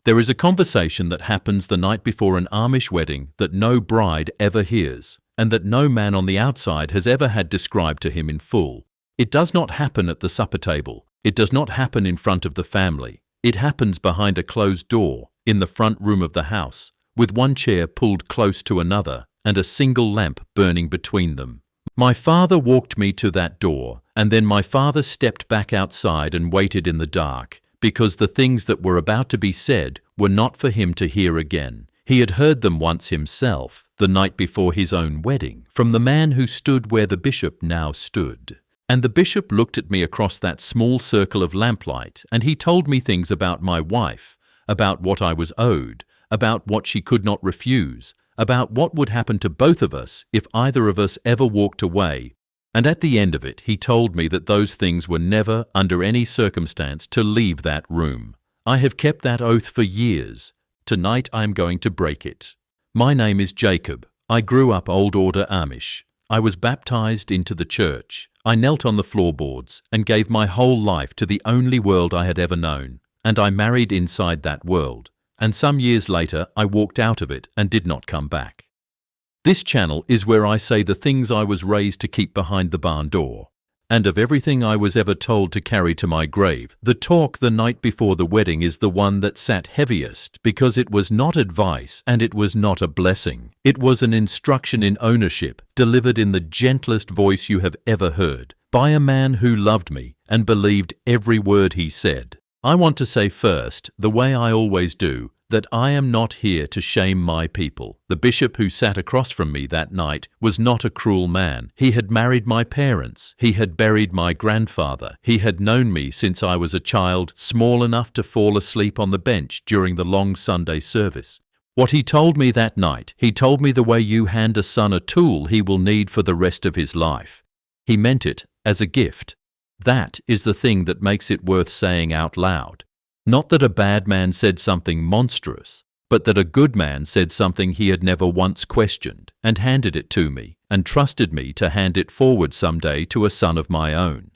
There is a conversation that happens the night before an Amish wedding that no bride ever hears, and that no man on the outside has ever had described to him in full. It does not happen at the supper table. It does not happen in front of the family. It happens behind a closed door, in the front room of the house, with one chair pulled close to another and a single lamp burning between them. My father walked me to that door, and then my father stepped back outside and waited in the dark, because the things that were about to be said were not for him to hear again. He had heard them once himself, the night before his own wedding, from the man who stood where the bishop now stood. And the bishop looked at me across that small circle of lamplight, and he told me things about my wife, about what I was owed, about what she could not refuse, about what would happen to both of us if either of us ever walked away. And at the end of it, he told me that those things were never, under any circumstance, to leave that room. I have kept that oath for years. Tonight I am going to break it. My name is Jacob. I grew up Old Order Amish. I was baptized into the church. I knelt on the floorboards and gave my whole life to the only world I had ever known. And I married inside that world. And some years later, I walked out of it and did not come back. This channel is where I say the things I was raised to keep behind the barn door. And of everything I was ever told to carry to my grave, the talk the night before the wedding is the one that sat heaviest, because it was not advice and it was not a blessing. It was an instruction in ownership, delivered in the gentlest voice you have ever heard, by a man who loved me and believed every word he said. I want to say first, the way I always do, that I am not here to shame my people. The bishop who sat across from me that night was not a cruel man. He had married my parents. He had buried my grandfather. He had known me since I was a child, small enough to fall asleep on the bench during the long Sunday service. What he told me that night, he told me the way you hand a son a tool he will need for the rest of his life. He meant it as a gift. That is the thing that makes it worth saying out loud. Not that a bad man said something monstrous, but that a good man said something he had never once questioned, and handed it to me, and trusted me to hand it forward someday to a son of my own.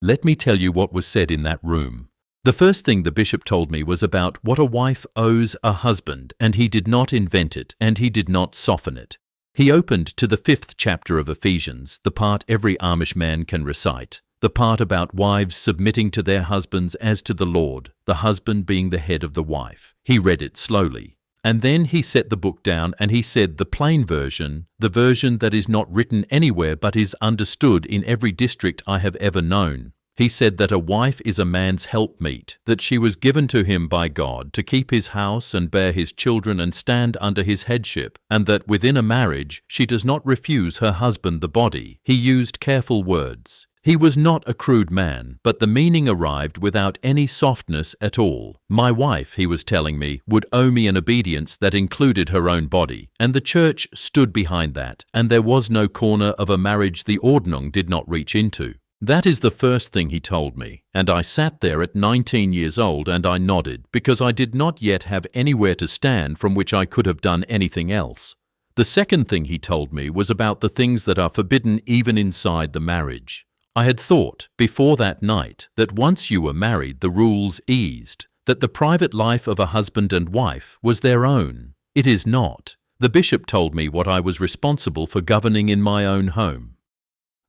Let me tell you what was said in that room. The first thing the bishop told me was about what a wife owes a husband, and he did not invent it, and he did not soften it. He opened to the 5th chapter of Ephesians, the part every Amish man can recite. The part about wives submitting to their husbands as to the Lord, the husband being the head of the wife. He read it slowly. And then he set the book down and he said the plain version, the version that is not written anywhere but is understood in every district I have ever known. He said that a wife is a man's helpmeet, that she was given to him by God to keep his house and bear his children and stand under his headship, and that within a marriage she does not refuse her husband the body. He used careful words. He was not a crude man, but the meaning arrived without any softness at all. My wife, he was telling me, would owe me an obedience that included her own body, and the church stood behind that, and there was no corner of a marriage the Ordnung did not reach into. That is the first thing he told me, and I sat there at 19 years old and I nodded, because I did not yet have anywhere to stand from which I could have done anything else. The second thing he told me was about the things that are forbidden even inside the marriage. I had thought, before that night, that once you were married the rules eased, that the private life of a husband and wife was their own. It is not. The bishop told me what I was responsible for governing in my own home.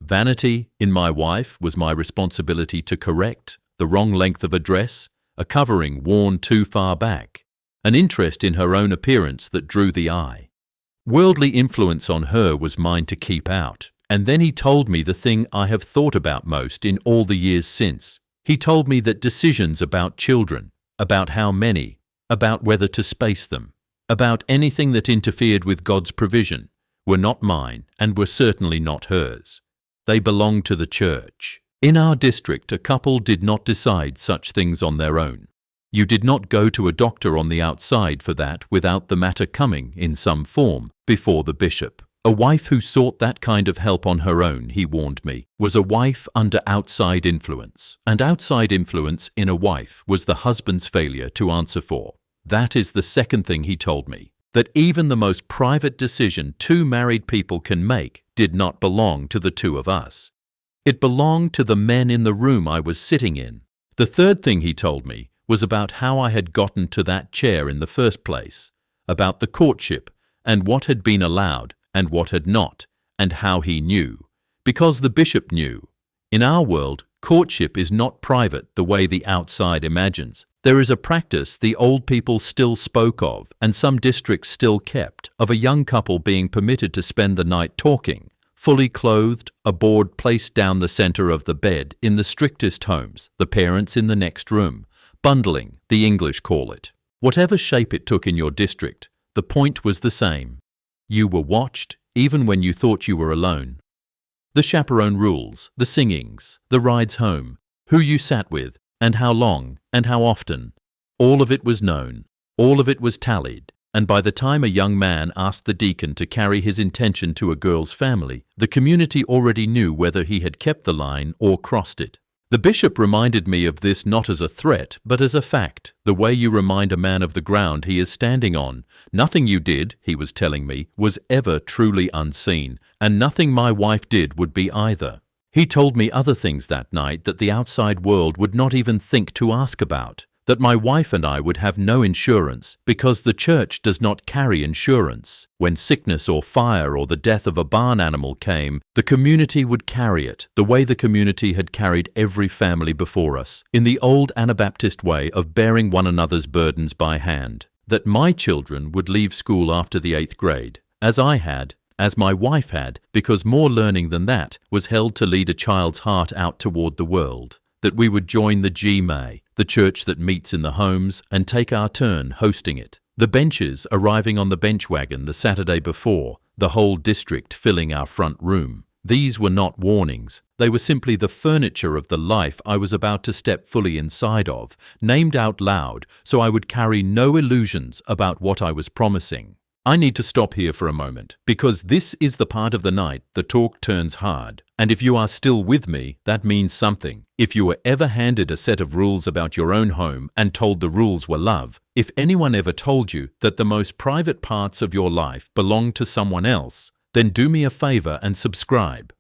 Vanity in my wife was my responsibility to correct, the wrong length of a dress, a covering worn too far back, an interest in her own appearance that drew the eye. Worldly influence on her was mine to keep out. And then he told me the thing I have thought about most in all the years since. He told me that decisions about children, about how many, about whether to space them, about anything that interfered with God's provision, were not mine and were certainly not hers. They belonged to the church. In our district, a couple did not decide such things on their own. You did not go to a doctor on the outside for that without the matter coming, in some form, before the bishop. A wife who sought that kind of help on her own, he warned me, was a wife under outside influence. And outside influence in a wife was the husband's failure to answer for. That is the second thing he told me, that even the most private decision two married people can make did not belong to the two of us. It belonged to the men in the room I was sitting in. The third thing he told me was about how I had gotten to that chair in the first place, about the courtship, and what had been allowed and what had not, and how he knew. Because the bishop knew. In our world, courtship is not private the way the outside imagines. There is a practice the old people still spoke of, and some districts still kept, of a young couple being permitted to spend the night talking, fully clothed, a board placed down the center of the bed in the strictest homes, the parents in the next room. Bundling, the English call it. Whatever shape it took in your district, the point was the same. You were watched, even when you thought you were alone. The chaperone rules, the singings, the rides home, who you sat with, and how long, and how often. All of it was known, all of it was tallied, and by the time a young man asked the deacon to carry his intention to a girl's family, the community already knew whether he had kept the line or crossed it. The bishop reminded me of this not as a threat, but as a fact, the way you remind a man of the ground he is standing on. Nothing you did, he was telling me, was ever truly unseen, and nothing my wife did would be either. He told me other things that night that the outside world would not even think to ask about, that my wife and I would have no insurance because the church does not carry insurance. When sickness or fire or the death of a barn animal came, the community would carry it, the way the community had carried every family before us, in the old Anabaptist way of bearing one another's burdens by hand. That my children would leave school after the 8th grade, as I had, as my wife had, because more learning than that was held to lead a child's heart out toward the world. That we would join the GMA, the church that meets in the homes, and take our turn hosting it. The benches arriving on the bench wagon the Saturday before, the whole district filling our front room. These were not warnings. They were simply the furniture of the life I was about to step fully inside of, named out loud, so I would carry no illusions about what I was promising. I need to stop here for a moment, because this is the part of the night the talk turns hard. And if you are still with me, that means something. If you were ever handed a set of rules about your own home and told the rules were love, if anyone ever told you that the most private parts of your life belong to someone else, then do me a favor and subscribe.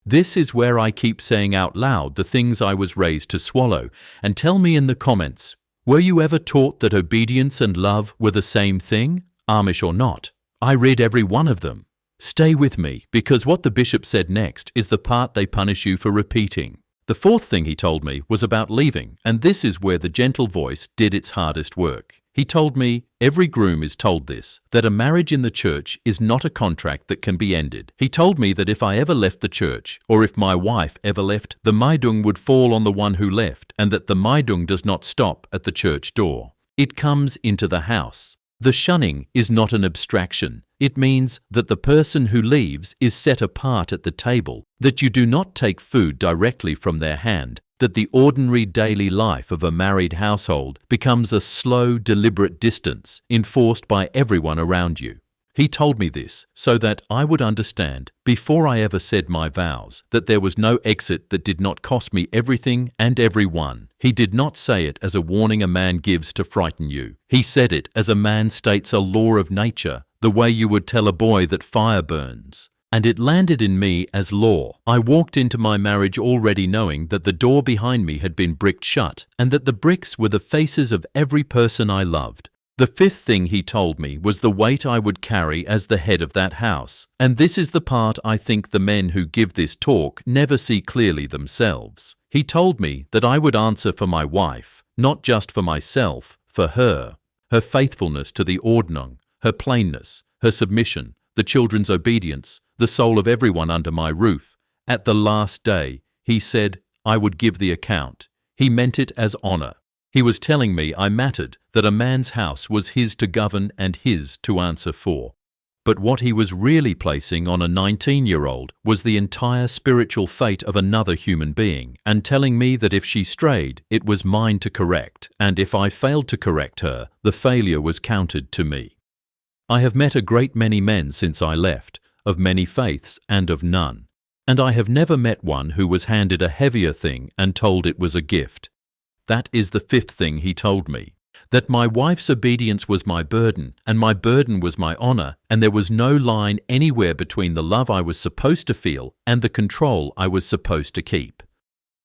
This is where I keep saying out loud the things I was raised to swallow, and tell me in the comments, were you ever taught that obedience and love were the same thing? Amish or not, I read every one of them. Stay with me, because what the bishop said next is the part they punish you for repeating. The fourth thing he told me was about leaving, and this is where the gentle voice did its hardest work. He told me, every groom is told this, that a marriage in the church is not a contract that can be ended. He told me that if I ever left the church, or if my wife ever left, the Maidung would fall on the one who left, and that the Maidung does not stop at the church door. It comes into the house. The shunning is not an abstraction. It means that the person who leaves is set apart at the table, that you do not take food directly from their hand, that the ordinary daily life of a married household becomes a slow, deliberate distance enforced by everyone around you. He told me this so that I would understand, before I ever said my vows, that there was no exit that did not cost me everything and everyone. He did not say it as a warning a man gives to frighten you. He said it as a man states a law of nature, the way you would tell a boy that fire burns. And it landed in me as law. I walked into my marriage already knowing that the door behind me had been bricked shut, and that the bricks were the faces of every person I loved. The fifth thing he told me was the weight I would carry as the head of that house. And this is the part I think the men who give this talk never see clearly themselves. He told me that I would answer for my wife, not just for myself, for her. Her faithfulness to the Ordnung, her plainness, her submission, the children's obedience, the soul of everyone under my roof. At the last day, he said, I would give the account. He meant it as honor. He was telling me I mattered, that a man's house was his to govern and his to answer for. But what he was really placing on a 19-year-old was the entire spiritual fate of another human being, and telling me that if she strayed, it was mine to correct, and if I failed to correct her, the failure was counted to me. I have met a great many men since I left, of many faiths and of none, and I have never met one who was handed a heavier thing and told it was a gift. That is the fifth thing he told me, that my wife's obedience was my burden, and my burden was my honor, and there was no line anywhere between the love I was supposed to feel and the control I was supposed to keep.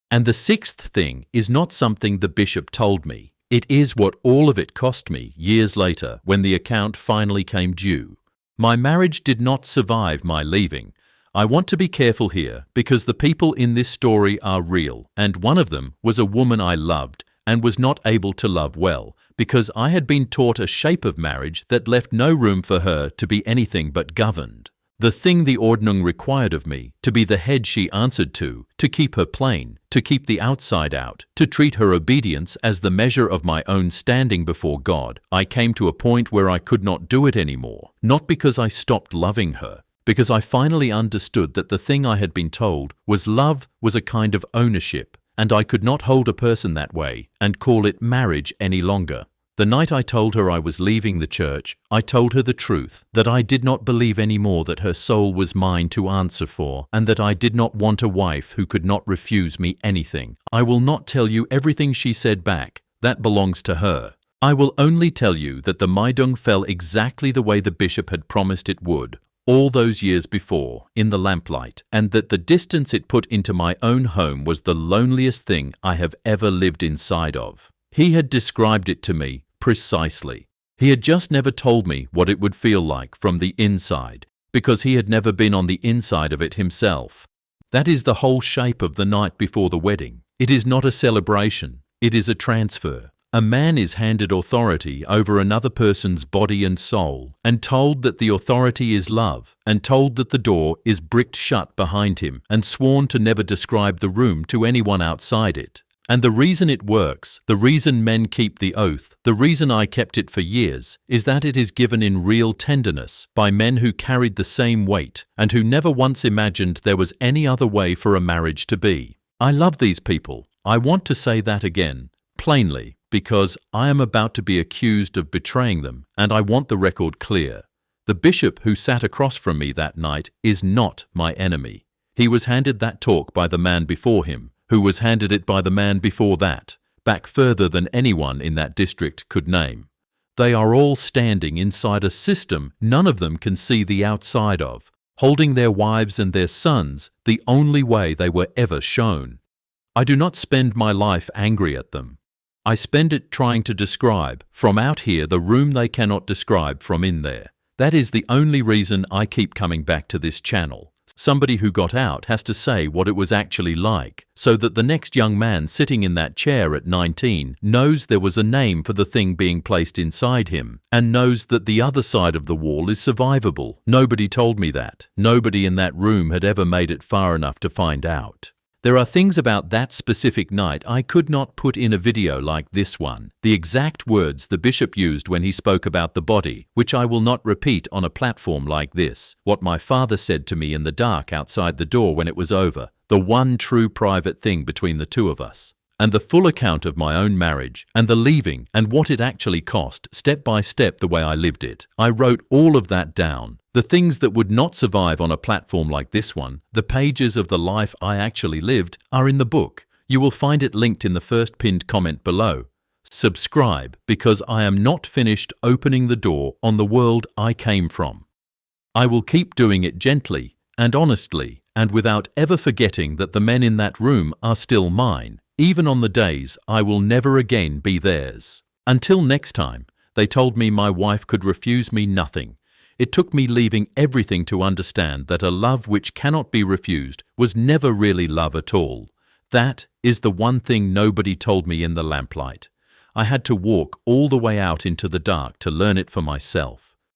And the sixth thing is not something the bishop told me. It is what all of it cost me years later when the account finally came due. My marriage did not survive my leaving. I want to be careful here because the people in this story are real, and one of them was a woman I loved and was not able to love well because I had been taught a shape of marriage that left no room for her to be anything but governed. The thing the Ordnung required of me, to be the head she answered to keep her plain, to keep the outside out, to treat her obedience as the measure of my own standing before God. I came to a point where I could not do it anymore, not because I stopped loving her, because I finally understood that the thing I had been told was love was a kind of ownership, and I could not hold a person that way and call it marriage any longer. The night I told her I was leaving the church, I told her the truth, that I did not believe any more that her soul was mine to answer for, and that I did not want a wife who could not refuse me anything. I will not tell you everything she said back. That belongs to her. I will only tell you that the Meidung fell exactly the way the bishop had promised it would, all those years before, in the lamplight, and that the distance it put into my own home was the loneliest thing I have ever lived inside of. He had described it to me precisely. He had just never told me what it would feel like from the inside, because he had never been on the inside of it himself. That is the whole shape of the night before the wedding. It is not a celebration, it is a transfer. A man is handed authority over another person's body and soul, and told that the authority is love, and told that the door is bricked shut behind him, and sworn to never describe the room to anyone outside it. And the reason it works, the reason men keep the oath, the reason I kept it for years, is that it is given in real tenderness by men who carried the same weight and who never once imagined there was any other way for a marriage to be. I love these people. I want to say that again, plainly, because I am about to be accused of betraying them, and I want the record clear. The bishop who sat across from me that night is not my enemy. He was handed that talk by the man before him, who was handed it by the man before that, back further than anyone in that district could name. They are all standing inside a system none of them can see the outside of, holding their wives and their sons the only way they were ever shown. I do not spend my life angry at them. I spend it trying to describe, from out here, the room they cannot describe from in there. That is the only reason I keep coming back to this channel. Somebody who got out has to say what it was actually like, so that the next young man sitting in that chair at 19 knows there was a name for the thing being placed inside him, and knows that the other side of the wall is survivable. Nobody told me that. Nobody in that room had ever made it far enough to find out. There are things about that specific night I could not put in a video like this one. The exact words the bishop used when he spoke about the body, which I will not repeat on a platform like this. What my father said to me in the dark outside the door when it was over. The one true private thing between the two of us. And the full account of my own marriage, and the leaving, and what it actually cost, step by step the way I lived it. I wrote all of that down. The things that would not survive on a platform like this one, the pages of the life I actually lived, are in the book. You will find it linked in the first pinned comment below. Subscribe, because I am not finished opening the door on the world I came from. I will keep doing it gently and honestly, and without ever forgetting that the men in that room are still mine, even on the days I will never again be theirs. Until next time, they told me my wife could refuse me nothing. It took me leaving everything to understand that a love which cannot be refused was never really love at all. That is the one thing nobody told me in the lamplight. I had to walk all the way out into the dark to learn it for myself.